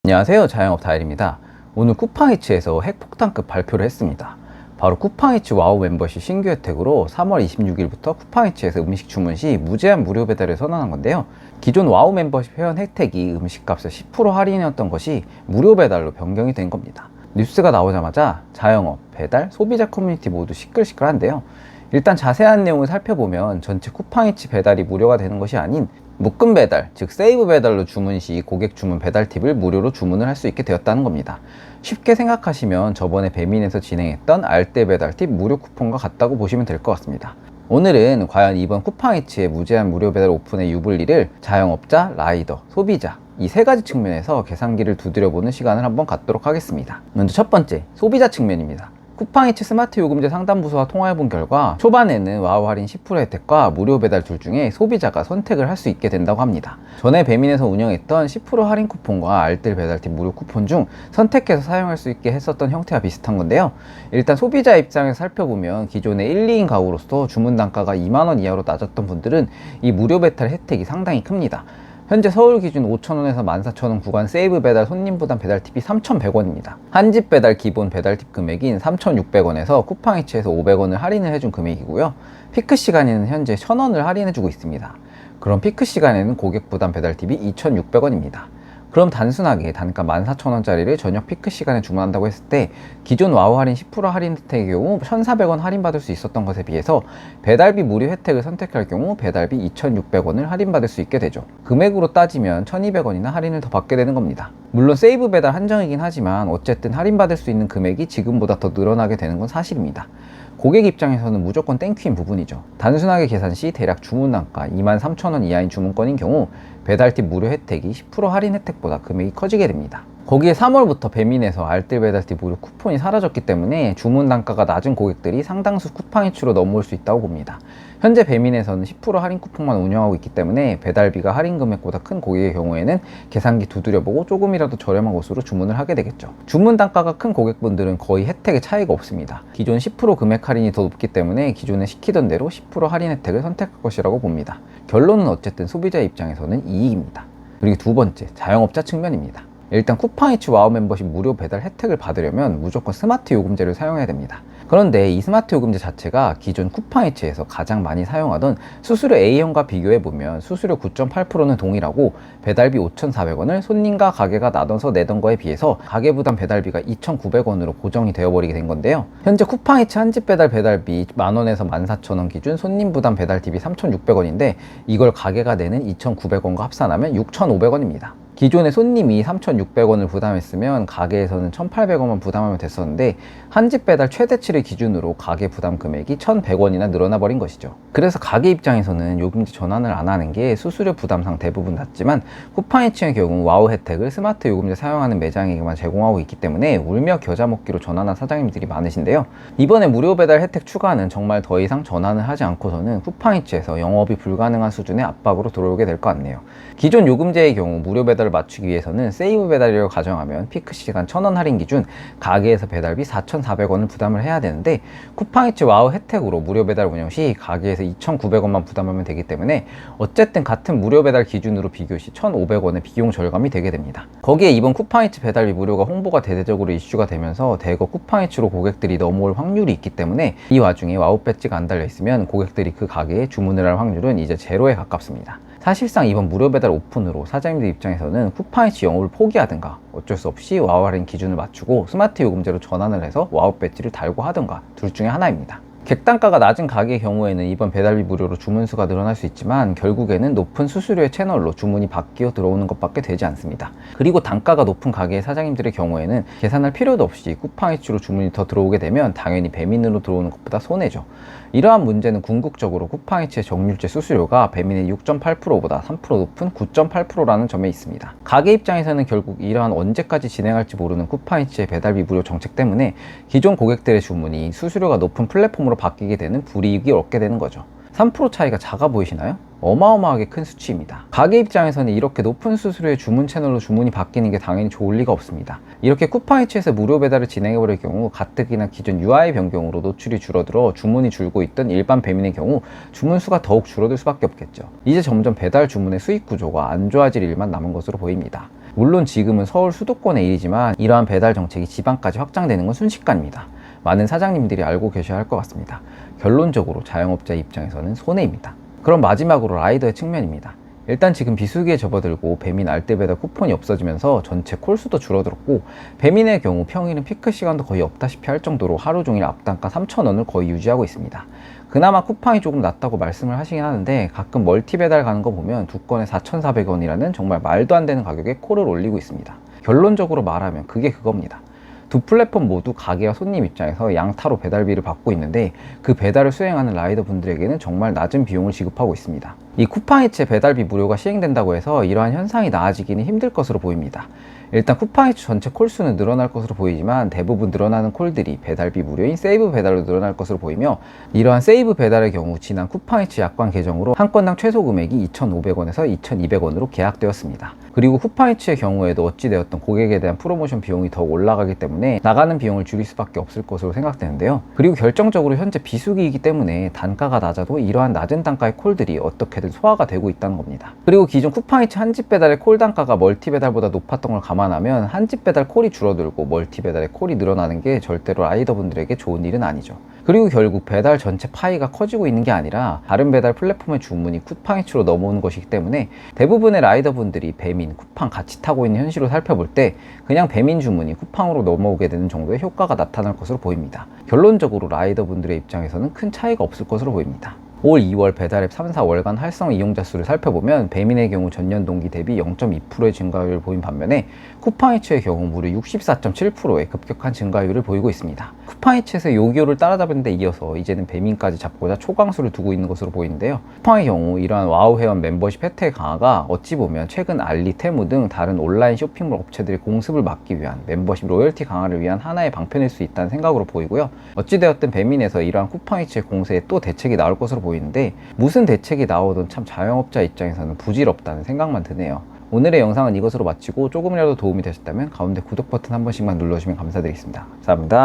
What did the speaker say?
안녕하세요, 자영업 다일입니다. 오늘 쿠팡이츠에서 핵폭탄급 발표를 했습니다. 바로 쿠팡이츠 와우 멤버십 신규 혜택으로 3월 26일부터 쿠팡이츠에서 음식 주문 시 무제한 무료 배달을 선언한 건데요. 기존 와우 멤버십 회원 혜택이 음식값의 10% 할인이었던 것이 무료 배달로 변경이 된 겁니다. 뉴스가 나오자마자 자영업, 배달, 소비자 커뮤니티 모두 시끌시끌한데요. 일단 자세한 내용을 살펴보면 전체 쿠팡이츠 배달이 무료가 되는 것이 아닌 묶음 배달, 즉 세이브 배달로 주문 시 고객 주문 배달 팁을 무료로 주문을 할 수 있게 되었다는 겁니다. 쉽게 생각하시면 저번에 배민에서 진행했던 알뜰 배달 팁 무료 쿠폰과 같다고 보시면 될 것 같습니다. 오늘은 과연 이번 쿠팡이츠의 무제한 무료 배달 오픈의 유불리를 자영업자, 라이더, 소비자 이 세 가지 측면에서 계산기를 두드려보는 시간을 한번 갖도록 하겠습니다. 먼저 첫 번째, 소비자 측면입니다. 쿠팡이츠 스마트 요금제 상담부서와 통화해본 결과 초반에는 와우 할인 10% 혜택과 무료 배달 둘 중에 소비자가 선택을 할 수 있게 된다고 합니다. 전에 배민에서 운영했던 10% 할인 쿠폰과 알뜰 배달팁 무료 쿠폰 중 선택해서 사용할 수 있게 했었던 형태와 비슷한 건데요. 일단 소비자 입장에서 살펴보면 기존의 1, 2인 가구로서 주문 단가가 2만원 이하로 낮았던 분들은 이 무료 배달 혜택이 상당히 큽니다. 현재 서울 기준 5,000원에서 14,000원 구간 세이브 배달 손님 부담 배달 팁이 3,100원입니다. 한 집 배달 기본 배달 팁 금액인 3,600원에서 쿠팡이츠에서 500원을 할인을 해준 금액이고요. 피크 시간에는 현재 1,000원을 할인해주고 있습니다. 그럼 피크 시간에는 고객 부담 배달 팁이 2,600원입니다. 그럼 단순하게 단가 14,000원짜리를 저녁 피크 시간에 주문한다고 했을 때 기존 와우 할인 10% 할인 혜택의 경우 1,400원 할인받을 수 있었던 것에 비해서 배달비 무료 혜택을 선택할 경우 배달비 2,600원을 할인받을 수 있게 되죠. 금액으로 따지면 1,200원이나 할인을 더 받게 되는 겁니다. 물론 세이브 배달 한정이긴 하지만 어쨌든 할인받을 수 있는 금액이 지금보다 더 늘어나게 되는 건 사실입니다. 고객 입장에서는 무조건 땡큐인 부분이죠. 단순하게 계산 시 대략 주문 단가 23,000원 이하인 주문권인 경우 배달팁 무료 혜택이 10% 할인 혜택보다 금액이 커지게 됩니다. 거기에 3월부터 배민에서 알뜰 배달팁 무료 쿠폰이 사라졌기 때문에 주문 단가가 낮은 고객들이 상당수 쿠팡이츠로 넘어올 수 있다고 봅니다. 현재 배민에서는 10% 할인 쿠폰만 운영하고 있기 때문에 배달비가 할인 금액보다 큰 고객의 경우에는 계산기 두드려보고 조금이라도 저렴한 곳으로 주문을 하게 되겠죠. 주문 단가가 큰 고객분들은 거의 혜택의 차이가 없습니다. 기존 10% 금액 할인이 더 높기 때문에 기존에 시키던 대로 10% 할인 혜택을 선택할 것이라고 봅니다. 결론은 어쨌든 소비자 입장에서는 이익입니다. 그리고 두 번째, 자영업자 측면입니다. 일단 쿠팡이츠 와우 멤버십 무료 배달 혜택을 받으려면 무조건 스마트 요금제를 사용해야 됩니다. 그런데 이 스마트 요금제 자체가 기존 쿠팡이츠에서 가장 많이 사용하던 수수료 A형과 비교해보면 수수료 9.8%는 동일하고 배달비 5,400원을 손님과 가게가 나눠서 내던 거에 비해서 가게 부담 배달비가 2,900원으로 고정이 되어버리게 된 건데요. 현재 쿠팡이츠 한집 배달 배달비 만원에서 14,000원 기준 손님 부담 배달팁이 3,600원인데 이걸 가게가 내는 2,900원과 합산하면 6,500원입니다. 기존에 손님이 3,600원을 부담했으면 가게에서는 1,800원만 부담하면 됐었는데 한집 배달 최대치를 기준으로 가게 부담 금액이 1,100원이나 늘어나 버린 것이죠. 그래서 가게 입장에서는 요금제 전환을 안 하는 게 수수료 부담상 대부분 낮지만 쿠팡이츠의 경우 와우 혜택을 스마트 요금제 사용하는 매장에게만 제공하고 있기 때문에 울며 겨자 먹기로 전환한 사장님들이 많으신데요. 이번에 무료 배달 혜택 추가는 정말 더 이상 전환을 하지 않고서는 쿠팡이츠에서 영업이 불가능한 수준의 압박으로 들어오게 될 것 같네요. 기존 요금제의 경우 무료 배달을 맞추기 위해서는 세이브 배달이라고 가정하면 피크 시간 1,000원 할인 기준 가게에서 배달비 4,400원을 부담을 해야 되는데 쿠팡이츠 와우 혜택으로 무료 배달 운영 시 가게에서 2,900원만 부담하면 되기 때문에 어쨌든 같은 무료 배달 기준으로 비교 시 1,500원의 비용 절감이 되게 됩니다. 거기에 이번 쿠팡이츠 배달비 무료가 홍보가 대대적으로 이슈가 되면서 대거 쿠팡이츠로 고객들이 넘어올 확률이 있기 때문에 이 와중에 와우 배지가 안 달려 있으면 고객들이 그 가게에 주문을 할 확률은 이제 제로에 가깝습니다. 사실상 이번 무료 배달 오픈으로 사장님들 입장에서는 쿠팡이츠 영업을 포기하든가 어쩔 수 없이 와우 할인 기준을 맞추고 스마트 요금제로 전환을 해서 와우 배지를 달고 하든가 둘 중에 하나입니다. 객단가가 낮은 가게의 경우에는 이번 배달비 무료로 주문수가 늘어날 수 있지만 결국에는 높은 수수료의 채널로 주문이 바뀌어 들어오는 것밖에 되지 않습니다. 그리고 단가가 높은 가게의 사장님들의 경우에는 계산할 필요도 없이 쿠팡이츠로 주문이 더 들어오게 되면 당연히 배민으로 들어오는 것보다 손해죠. 이러한 문제는 궁극적으로 쿠팡이츠의 정률제 수수료가 배민의 6.8%보다 3% 높은 9.8%라는 점에 있습니다. 가게 입장에서는 결국 이러한 언제까지 진행할지 모르는 쿠팡이츠의 배달비 무료 정책 때문에 기존 고객들의 주문이 수수료가 높은 플랫폼으로 바뀌게 되는 불이익이 얻게 되는 거죠. 3% 차이가 작아 보이시나요? 어마어마하게 큰 수치입니다. 가게 입장에서는 이렇게 높은 수수료의 주문 채널로 주문이 바뀌는 게 당연히 좋을 리가 없습니다. 이렇게 쿠팡이츠에서 무료 배달을 진행해버릴 경우 가뜩이나 기존 UI 변경으로 노출이 줄어들어 주문이 줄고 있던 일반 배민의 경우 주문 수가 더욱 줄어들 수밖에 없겠죠. 이제 점점 배달 주문의 수익 구조가 안 좋아질 일만 남은 것으로 보입니다. 물론 지금은 서울 수도권의 일이지만 이러한 배달 정책이 지방까지 확장되는 건 순식간입니다. 많은 사장님들이 알고 계셔야 할 것 같습니다. 결론적으로 자영업자 입장에서는 손해입니다. 그럼 마지막으로 라이더의 측면입니다. 일단 지금 비수기에 접어들고 배민 알뜰 배달 쿠폰이 없어지면서 전체 콜수도 줄어들었고, 배민의 경우 평일은 피크 시간도 거의 없다시피 할 정도로 하루 종일 앞단가 3,000원을 거의 유지하고 있습니다. 그나마 쿠팡이 조금 낫다고 말씀을 하시긴 하는데, 가끔 멀티 배달 가는 거 보면 두 건에 4,400원이라는 정말 말도 안 되는 가격에 콜을 올리고 있습니다. 결론적으로 말하면 그게 그겁니다. 두 플랫폼 모두 가게와 손님 입장에서 양타로 배달비를 받고 있는데, 그 배달을 수행하는 라이더 분들에게는 정말 낮은 비용을 지급하고 있습니다. 이 쿠팡이츠의 배달비 무료가 시행된다고 해서 이러한 현상이 나아지기는 힘들 것으로 보입니다. 일단 쿠팡이츠 전체 콜수는 늘어날 것으로 보이지만 대부분 늘어나는 콜들이 배달비 무료인 세이브 배달로 늘어날 것으로 보이며, 이러한 세이브 배달의 경우 지난 쿠팡이츠 약관 개정으로 한 건당 최소 금액이 2,500원에서 2,200원으로 계약되었습니다. 그리고 쿠팡이츠의 경우에도 어찌되었던 고객에 대한 프로모션 비용이 더 올라가기 때문에 나가는 비용을 줄일 수밖에 없을 것으로 생각되는데요. 그리고 결정적으로 현재 비수기이기 때문에 단가가 낮아도 이러한 낮은 단가의 콜들이 어떻게든 소화가 되고 있다는 겁니다. 그리고 기존 쿠팡이츠 한집 배달의 콜 단가가 멀티 배달보다 높았던 걸 감안하면 한집 배달 콜이 줄어들고 멀티 배달의 콜이 늘어나는 게 절대로 라이더분들에게 좋은 일은 아니죠. 그리고 결국 배달 전체 파이가 커지고 있는 게 아니라 다른 배달 플랫폼의 주문이 쿠팡이츠로 넘어오는 것이기 때문에 대부분의 라이더분들이 배민, 쿠팡 같이 타고 있는 현실을 살펴볼 때 그냥 배민 주문이 쿠팡으로 넘어오게 되는 정도의 효과가 나타날 것으로 보입니다. 결론적으로 라이더분들의 입장에서는 큰 차이가 없을 것으로 보입니다. 올 2월 배달앱 3, 4월간 활성 이용자 수를 살펴보면 배민의 경우 전년 동기 대비 0.2%의 증가율을 보인 반면에 쿠팡이츠의 경우 무려 64.7%의 급격한 증가율을 보이고 있습니다. 쿠팡이츠에서 요기요를 따라잡은 데 이어서 이제는 배민까지 잡고자 초강수를 두고 있는 것으로 보이는데요. 쿠팡의 경우 이러한 와우 회원 멤버십 혜택 강화가 어찌 보면 최근 알리, 테무 등 다른 온라인 쇼핑몰 업체들의 공습을 막기 위한 멤버십 로열티 강화를 위한 하나의 방편일 수 있다는 생각으로 보이고요. 어찌되었든 배민에서 이러한 쿠팡이츠의 공세에 또 대책이 나올 것으로 보이는데, 무슨 대책이 나오든 참 자영업자 입장에서는 부질없다는 생각만 드네요. 오늘의 영상은 이것으로 마치고 조금이라도 도움이 되셨다면 가운데 구독 버튼 한 번씩만 눌러주시면 감사드리겠습니다. 감사합니다.